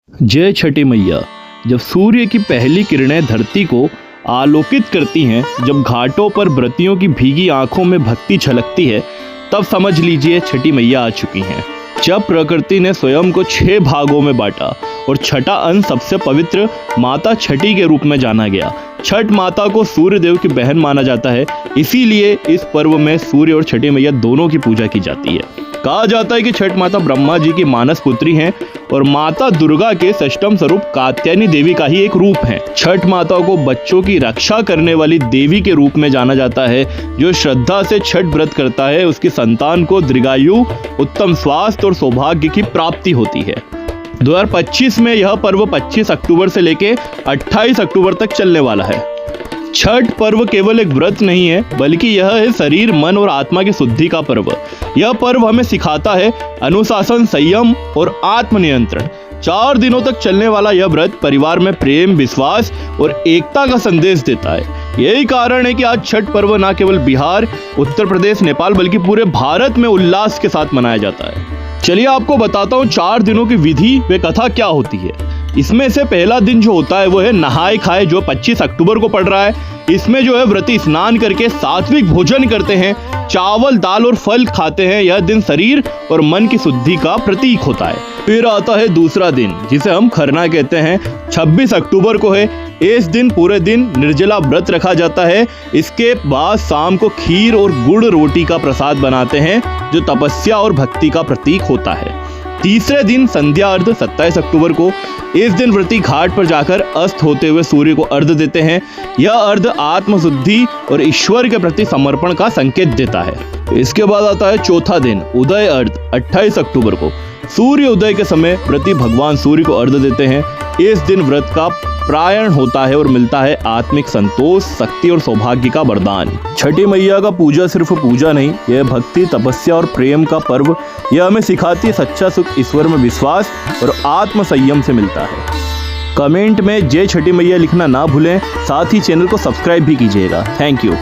जय छठी मैया। जब सूर्य की पहली किरणें धरती को आलोकित करती हैं, जब घाटों पर व्रतियों की भीगी आंखों में भक्ति छलकती है, तब समझ लीजिए छठी मैया आ चुकी हैं। जब प्रकृति ने स्वयं को 6 भागों में बांटा और छठा अंश सबसे पवित्र माता छठी के रूप में जाना गया। छठ माता को सूर्य देव की बहन माना जाता है, इसीलिए इस पर्व में सूर्य और छठी मैया दोनों की पूजा की जाती है। कहा जाता है कि छठ माता ब्रह्मा जी की मानस पुत्री हैं और माता दुर्गा के षष्ठम स्वरूप कात्यायनी देवी का ही एक रूप है। छठ माता को बच्चों की रक्षा करने वाली देवी के रूप में जाना जाता है। जो श्रद्धा से छठ व्रत करता है, उसकी संतान को दीर्घायु, उत्तम स्वास्थ्य और सौभाग्य की प्राप्ति होती है। 2025 में यह पर्व 25 अक्टूबर से लेकर 28 अक्टूबर तक चलने वाला है। छठ पर्व केवल एक व्रत नहीं है, बल्कि यह है शरीर, मन और आत्मा की शुद्धि का पर्व। यह पर्व हमें सिखाता है अनुशासन, संयम और आत्मनियंत्रण। 4 दिनों तक चलने वाला यह व्रत परिवार में प्रेम, विश्वास और एकता का संदेश देता है। यही कारण है कि आज छठ पर्व न केवल बिहार, उत्तर प्रदेश, नेपाल, बल्कि पूरे भारत में उल्लास के साथ मनाया जाता है। चलिए आपको बताता हूँ 4 दिनों की विधि व कथा क्या होती है। इसमें से पहला दिन जो होता है वो है नहाए खाए, जो 25 अक्टूबर को पड़ रहा है। इसमें जो है व्रती स्नान करके सात्विक भोजन करते हैं, चावल, दाल और फल खाते हैं। यह दिन शरीर और मन की शुद्धि का प्रतीक होता है। फिर आता है दूसरा दिन, जिसे हम खरना कहते हैं। 26 अक्टूबर को है। इस दिन पूरे दिन निर्जला व्रत रखा जाता है। इसके बाद शाम को खीर और गुड़ रोटी का प्रसाद बनाते हैं, जो तपस्या और भक्ति का प्रतीक होता है। तीसरे दिन संध्या अर्घ 27 अक्टूबर को। इस दिन व्रती घाट पर जाकर अस्त होते हुए सूर्य को अर्घ देते हैं। यह अर्घ आत्मशुद्धि और ईश्वर के प्रति समर्पण का संकेत देता है। इसके बाद आता है चौथा दिन, उदय अर्घ 28 अक्टूबर को। सूर्य उदय के समय व्रती भगवान सूर्य को अर्घ देते हैं। इस दिन व्रत का प्रायण होता है और मिलता है आत्मिक संतोष, शक्ति और सौभाग्य का वरदान। छठी मैया का पूजा सिर्फ पूजा नहीं, यह भक्ति, तपस्या और प्रेम का पर्व। यह हमें सिखाती है सच्चा सुख ईश्वर में विश्वास और आत्म संयम से मिलता है। कमेंट में जय छठी मैया लिखना ना भूलें, साथ ही चैनल को सब्सक्राइब भी कीजिएगा। Thank you.